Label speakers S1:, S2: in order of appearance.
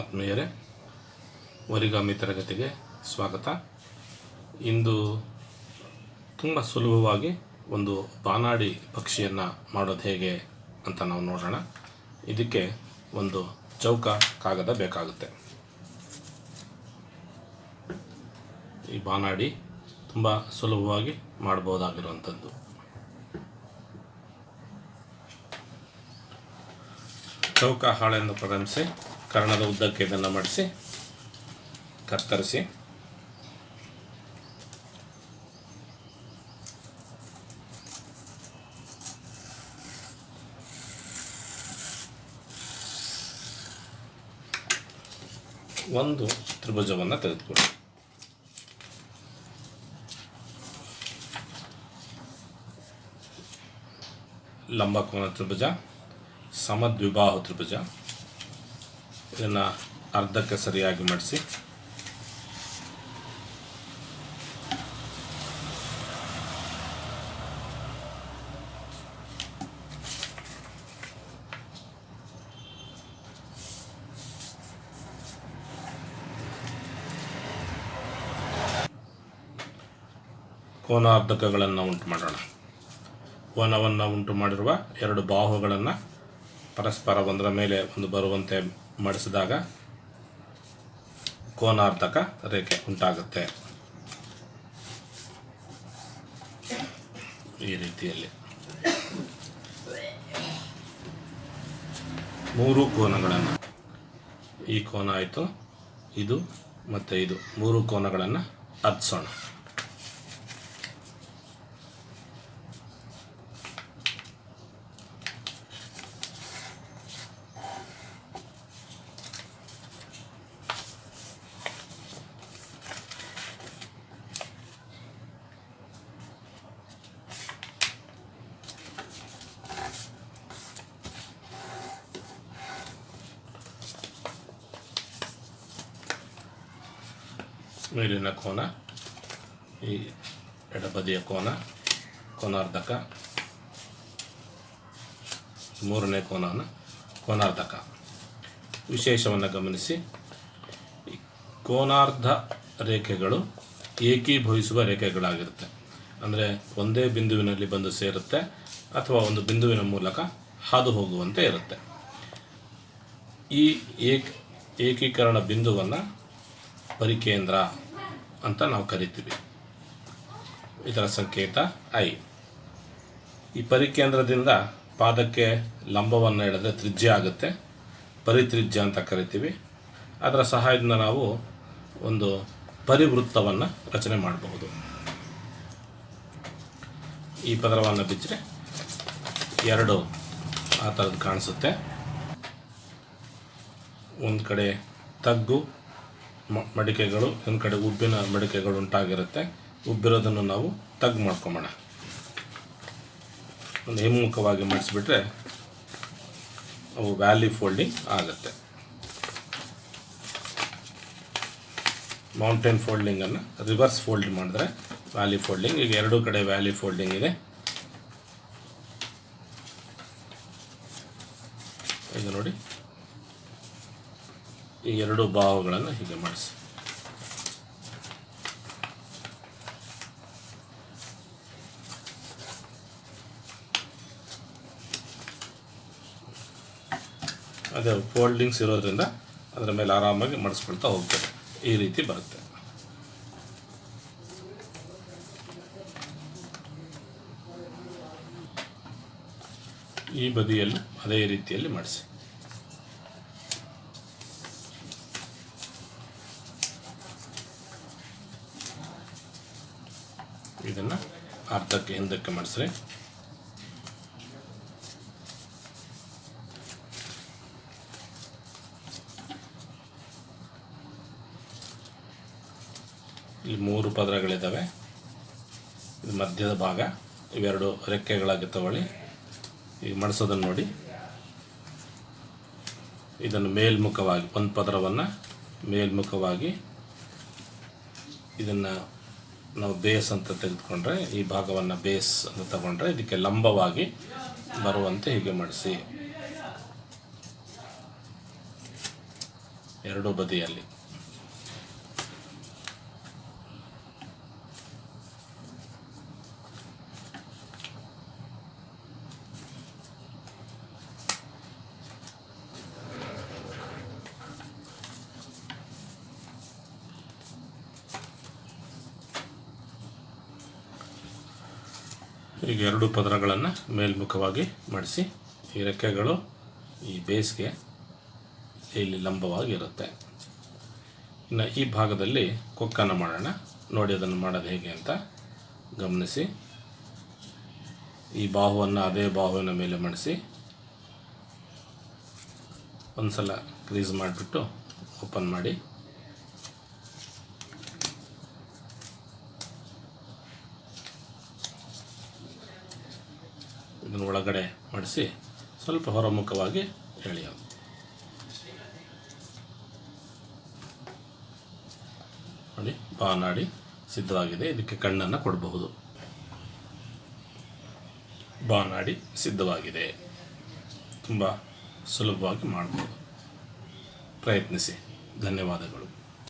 S1: ಆತ್ಮೀಯರೇ, ಒರಿಗಾಮಿ ತರಗತಿಗೆ ಸ್ವಾಗತ. ಇಂದು ತುಂಬ ಸುಲಭವಾಗಿ ಒಂದು ಬಾನಾಡಿ ಪಕ್ಷಿಯನ್ನು ಮಾಡೋದು ಹೇಗೆ ಅಂತ ನಾವು ನೋಡೋಣ. ಇದಕ್ಕೆ ಒಂದು ಚೌಕ ಕಾಗದ ಬೇಕಾಗುತ್ತೆ. ಈ ಬಾನಾಡಿ ತುಂಬ ಸುಲಭವಾಗಿ ಮಾಡಬಹುದಾಗಿರುವಂಥದ್ದು. ಚೌಕ ಹಾಳೆಯನ್ನು ಪ್ರಾರಂಭಿಸಿ ಕರ್ಣದ ಉದ್ದಕ್ಕೆ ಇದನ್ನು ಮಡಿಸಿ ಕತ್ತರಿಸಿ ಒಂದು ತ್ರಿಭುಜವನ್ನು ತೆಗೆದುಕೊಳ್ಳಿ. ಲಂಬಕೋನ ತ್ರಿಭುಜ, ಸಮದ್ವಿಬಾಹು ತ್ರಿಭುಜ. ಇದನ್ನು ಅರ್ಧಕ್ಕೆ ಸರಿಯಾಗಿ ಮಡಿಸಿ ಕೋನಾರ್ಧಕಗಳನ್ನು ಉಂಟು ಮಾಡೋಣ. ಕೋನವನ್ನು ಉಂಟು ಮಾಡಿರುವ ಎರಡು ಬಾಹುಗಳನ್ನು ಪರಸ್ಪರ ಒಂದರ ಮೇಲೆ ಒಂದು ಬರುವಂತೆ ಮಡಿಸಿದಾಗ ಕೋನಾರ್ಧಕ ರೇಖೆ ಉಂಟಾಗುತ್ತೆ. ಈ ರೀತಿಯಲ್ಲಿ ಮೂರು ಕೋನಗಳನ್ನು, ಈ ಕೋನ ಆಯಿತು, ಇದು ಮತ್ತು ಇದು, ಮೂರು ಕೋನಗಳನ್ನು ಅರ್ಧಿಸೋಣ. ಮೇಲಿನ ಕೋನ, ಈ ಎಡಬದಿಯ ಕೋನ, ಕೋನಾರ್ಧಕ, ಮೂರನೇ ಕೋನಾರ್ಧಕ. ವಿಶೇಷವನ್ನು ಗಮನಿಸಿ, ಕೋನಾರ್ಧ ರೇಖೆಗಳು ಏಕೀಭವಿಸುವ ರೇಖೆಗಳಾಗಿರುತ್ತೆ. ಅಂದರೆ ಒಂದೇ ಬಿಂದುವಿನಲ್ಲಿ ಬಂದು ಸೇರುತ್ತೆ ಅಥವಾ ಒಂದು ಬಿಂದುವಿನ ಮೂಲಕ ಹಾದು ಹೋಗುವಂತೆ ಇರುತ್ತೆ. ಈ ಏಕೀಕರಣ ಬಿಂದುವನ್ನು ಪರಿಕೇಂದ್ರ ಅಂತ ನಾವು ಕರಿತೀವಿ. ಇದರ ಸಂಕೇತ ಐ. ಈ ಪರಿಕೇಂದ್ರದಿಂದ ಪಾದಕ್ಕೆ ಲಂಬವನ್ನು ಎಳೆದ್ರೆ ತ್ರಿಜ್ಯ ಆಗುತ್ತೆ, ಪರಿತ್ರಿಜ್ಯ ಅಂತ ಕರಿತೀವಿ. ಅದರ ಸಹಾಯದಿಂದ ನಾವು ಒಂದು ಪರಿವೃತ್ತವನ್ನು ರಚನೆ ಮಾಡಬಹುದು. ಈ ಪದರವನ್ನು ಬಿಚ್ಚರೆ ಎರಡು ಆ ಥರದ್ದು ಕಾಣಿಸುತ್ತೆ. ಒಂದು ಕಡೆ ತಗ್ಗು ಮಡಿಕೆಗಳು, ಒಂದು ಕಡೆ ಉಬ್ಬಿನ ಮಡಿಕೆಗಳು ಉಂಟಾಗಿರುತ್ತೆ. ಉಬ್ಬಿರೋದನ್ನು ನಾವು ತಗ್ಗು ಮಾಡ್ಕೊಂಬೋಣ. ಒಂದು ಹಿಮ್ಮುಖವಾಗಿ ಮಾಡಿಸ್ಬಿಟ್ರೆ ಅವು ವ್ಯಾಲಿ ಫೋಲ್ಡಿಂಗ್ ಆಗುತ್ತೆ. ಮೌಂಟೇನ್ ಫೋಲ್ಡಿಂಗನ್ನು ರಿವರ್ಸ್ ಫೋಲ್ಡ್ ಮಾಡಿದ್ರೆ ವ್ಯಾಲಿ ಫೋಲ್ಡಿಂಗ್. ಈಗ ಎರಡೂ ಕಡೆ ವ್ಯಾಲಿ ಫೋಲ್ಡಿಂಗ್ ಇದೆ. ಈಗ ನೋಡಿ, ಈ ಎರಡು ಬಾಹುಗಳನ್ನು ಹೀಗೆ ಮಾಡಿಸಿ ಅದೇ ಫೋಲ್ಡಿಂಗ್ಸ್ ಇರೋದ್ರಿಂದ ಅದರ ಮೇಲೆ ಆರಾಮಾಗಿ ಮಡಿಸ್ಕೊಳ್ತಾ ಹೋಗ್ತದೆ. ಈ ರೀತಿ ಬರುತ್ತೆ. ಈ ಬದಿಯಲ್ಲೂ ಅದೇ ರೀತಿಯಲ್ಲಿ ಮಾಡಿಸಿ. ಇದನ್ನು ಅರ್ಧಕ್ಕೆ ಹಿಂದಕ್ಕೆ ಮಾಡಿಸ್ರಿ. ಇಲ್ಲಿ ಮೂರು ಪದರಗಳಿದ್ದಾವೆ. ಇದು ಮಧ್ಯದ ಭಾಗ. ಇವೆರಡು ರೆಕ್ಕೆಗಳಾಗಿ ತಗೊಳ್ಳಿ. ಈಗ ಮಡಿಸೋದನ್ನು ನೋಡಿ. ಇದನ್ನು ಮೇಲ್ಮುಖವಾಗಿ, ಒಂದು ಪದರವನ್ನು ಮೇಲ್ಮುಖವಾಗಿ, ಇದನ್ನು ನಾವು ಬೇಸ್ ಅಂತ ತೆಗೆದುಕೊಂಡ್ರೆ, ಈ ಭಾಗವನ್ನು ಬೇಸ್ ಅಂತ ತಗೊಂಡ್ರೆ ಇದಕ್ಕೆ ಲಂಬವಾಗಿ ಬರುವಂತೆ ಹೀಗೆ ಮಾಡಿಸಿ. ಎರಡೂ ಬದಿಯಲ್ಲಿ. ಈಗ ಎರಡು ಪದರಗಳನ್ನು ಮೇಲ್ಮುಖವಾಗಿ ಮಡಿಸಿ, ಈ ರೆಕ್ಕೆಗಳು ಈ ಬೇಸ್ಗೆ ಇಲ್ಲಿ ಲಂಬವಾಗಿರುತ್ತೆ. ಇನ್ನು ಈ ಭಾಗದಲ್ಲಿ ಕೊಕ್ಕನ್ನು ಮಾಡೋಣ. ನೋಡಿ ಅದನ್ನು ಮಾಡೋದು ಹೇಗೆ ಅಂತ ಗಮನಿಸಿ. ಈ ಬಾಹುವನ್ನು ಅದೇ ಬಾಹುವಿನ ಮೇಲೆ ಮಡಿಸಿ ಒಂದು ಸಲ ಕ್ರೀಸ್ ಮಾಡಿಬಿಟ್ಟು ಓಪನ್ ಮಾಡಿ, ಇದನ್ನು ಒಳಗಡೆ ಮಡಿಸಿ ಸ್ವಲ್ಪ ಹೊರಮುಖವಾಗಿ ಎಳೆಯೋದು. ನೋಡಿ, ಬಾನಾಡಿ ಸಿದ್ಧವಾಗಿದೆ. ಇದಕ್ಕೆ ಕಣ್ಣನ್ನು ಕೊಡಬಹುದು. ಬಾನಾಡಿ ಸಿದ್ಧವಾಗಿದೆ. ತುಂಬ ಸುಲಭವಾಗಿ ಮಾಡಬಹುದು. ಪ್ರಯತ್ನಿಸಿ. ಧನ್ಯವಾದಗಳು.